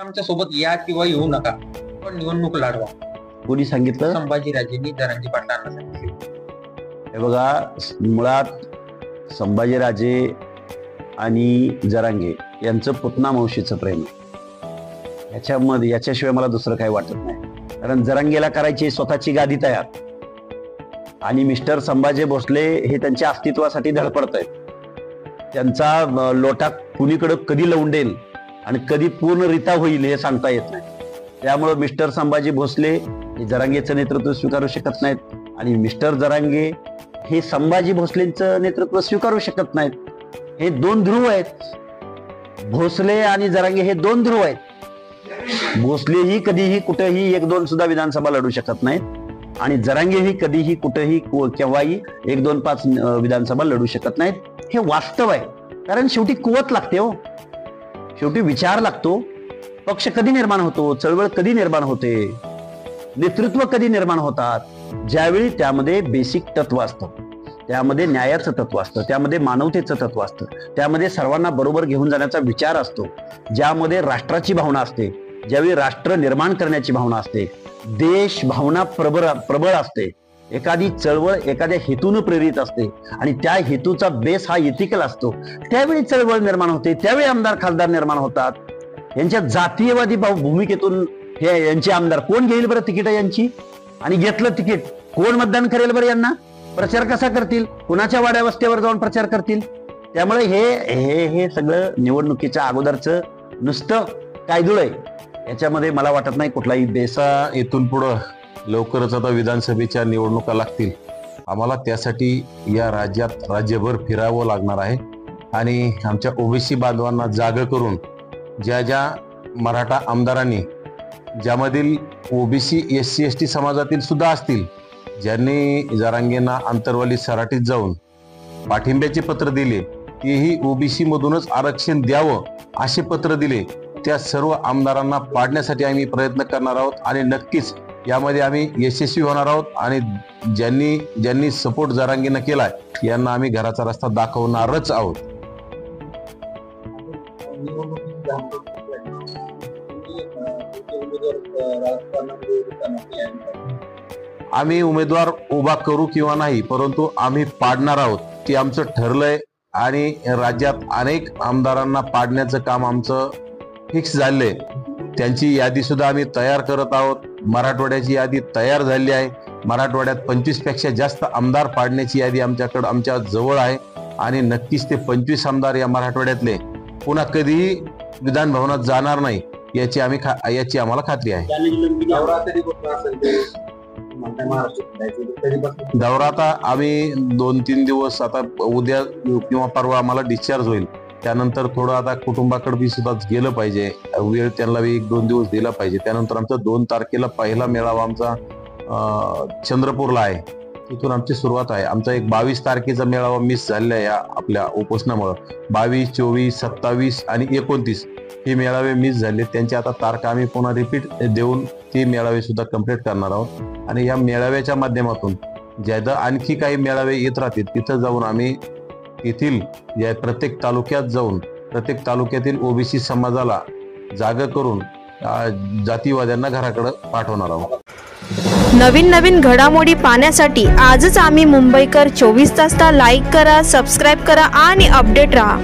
आमच्या सोबत या किंवा येऊ नका, पण निवडणूक लढवा. कोणी सांगितलं? संभाजीराजेंनी जरांगे पाटलांना सांगितले. हे बघा, मुळात संभाजीराजे आणि जरांगे यांचं पुतना मावशीचं प्रेम आहे. याच्याशिवाय मला दुसरं काही वाटत नाही. कारण जरांगेला करायची स्वतःची गादी तयार, आणि मिस्टर संभाजी भोसले हे त्यांच्या अस्तित्वासाठी धडपडत आहेत. त्यांचा लोटा कुणीकडे कधी लवंडेल आणि कधी पूर्णरित्या होईल हे सांगता येत नाही. त्यामुळे मिस्टर संभाजी भोसले हे जरांगेचं नेतृत्व स्वीकारू शकत नाहीत, आणि मिस्टर जरांगे हे संभाजी भोसलेंचं नेतृत्व स्वीकारू शकत नाहीत. हे दोन ध्रुव आहेत. भोसले आणि जरांगे हे दोन ध्रुव आहेत. भोसलेही कधीही कुठेही 1-2 सुद्धा विधानसभा लढू शकत नाहीत, आणि जरांगेही कधीही कुठेही केव्हाही 1-2-5 विधानसभा लढू शकत नाहीत. हे वास्तव आहे. कारण शेवटी कुवत लागते हो, शेवटी विचार लागतो. पक्ष कधी निर्माण होतो, चळवळ कधी निर्माण होते, नेतृत्व कधी निर्माण होतात, ज्यावेळी त्यामध्ये बेसिक तत्व असतं, त्यामध्ये न्यायाचं तत्व असतं, त्यामध्ये मानवतेचं तत्व असतं, त्यामध्ये सर्वांना बरोबर घेऊन जाण्याचा विचार असतो, ज्यामध्ये राष्ट्राची भावना असते, ज्यावेळी राष्ट्र निर्माण करण्याची भावना असते, देश भावना प्रबळ असते, एखादी चळवळ एखाद्या हेतून प्रेरित असते, आणि त्या हेतूचा बेस हा इथिकल असतो, त्यावेळी चळवळ निर्माण होते, त्यावेळी आमदार खासदार निर्माण होतात. यांच्या जातीयवादी भूमिकेतून हे यांचे आमदार कोण घेईल बरं तिकीट यांची, आणि घेतलं तिकीट कोण मतदान करेल बरं यांना, प्रचार कसा करतील, कुणाच्या वाड्या वस्त्यावर जाऊन प्रचार करतील. त्यामुळे हे सगळं निवडणुकीच्या अगोदरचं नुसतं कायदुळ आहे. याच्यामध्ये मला वाटत नाही कुठलाही बेसा. इथून पुढं लवकरच आता विधानसभेच्या निवडणुका लागतील. आम्हाला त्यासाठी या राज्यात राज्यभर फिरावं लागणार आहे, आणि आमच्या ओबीसी बांधवांना जाग करून ज्या मराठा आमदारांनी, ज्यामधील ओबीसी SC ST समाजातील सुद्धा असतील, ज्यांनी जरांगेंना आंतरवाली सराटीत जाऊन पाठिंब्याचे पत्र दिले, तेही ओबीसी मधूनच आरक्षण द्यावं असे पत्र दिले, त्या सर्व आमदारांना पाडण्यासाठी आम्ही प्रयत्न करणार आहोत, आणि नक्कीच यामध्ये आम्ही यशस्वी होणार आहोत. आणि ज्यांनी सपोर्ट जरांगेंना केलाय यांना आम्ही घराचा रस्ता दाखवणारच आहोत. आम्ही उमेदवार उभा करू किंवा नाही, परंतु आम्ही पाडणार आहोत, ते आमचं ठरलंय. आणि राज्यात अनेक आमदारांना पाडण्याचं काम आमचं फिक्स झालंय. त्यांची यादी सुद्धा आम्ही तयार करत आहोत. मराठवाड्याची यादी तयार झाली आहे. मराठवाड्यात 25 पेक्षा जास्त आमदार पाडण्याची यादी आमच्या जवळ आहे, आणि नक्कीच ते 25 आमदार या मराठवाड्यातले पुन्हा कधीही विधान भवनात जाणार नाही याची आम्हाला खात्री आहे. दौरा आता आम्ही 2-3 दिवस, आता उद्या किंवा परवा आम्हाला डिस्चार्ज होईल, त्यानंतर थोडं आता कुटुंबाकडे सुद्धा गेलं पाहिजे, वेळ त्यांना 1-2 दिवस दिला पाहिजे. त्यानंतर आमचा 2 तारखेला पहिला मेळावा आमचा चंद्रपूरला आहे, तिथून आमची सुरुवात आहे. आमचा एक 22 तारखेचा मेळावा मिस झालेला आहे या आपल्या उपोषणामुळे. 22, 24, 27 आणि 29 हे मेळावे मिस झाले. त्यांची आता तारखा आम्ही पुन्हा रिपीट देऊन ते मेळावे सुद्धा कंप्लीट करणार आहोत. आणि या मेळाव्याच्या माध्यमातून ज्यादा आणखी काही मेळावे येत राहतील, तिथं जाऊन आम्ही येथील प्रत्येक तालुक्यात जाऊन प्रत्येक तालुक्यातील ओबीसी समाजाला जागा करून जातीवाद्यांना घराकडे पाठवणार आहोत. नवीन घडामोडी पाहण्यासाठी आजच आम्ही मुंबईकर 24 तासला लाईक करा, सबस्क्राईब करा आणि अपडेट राहा.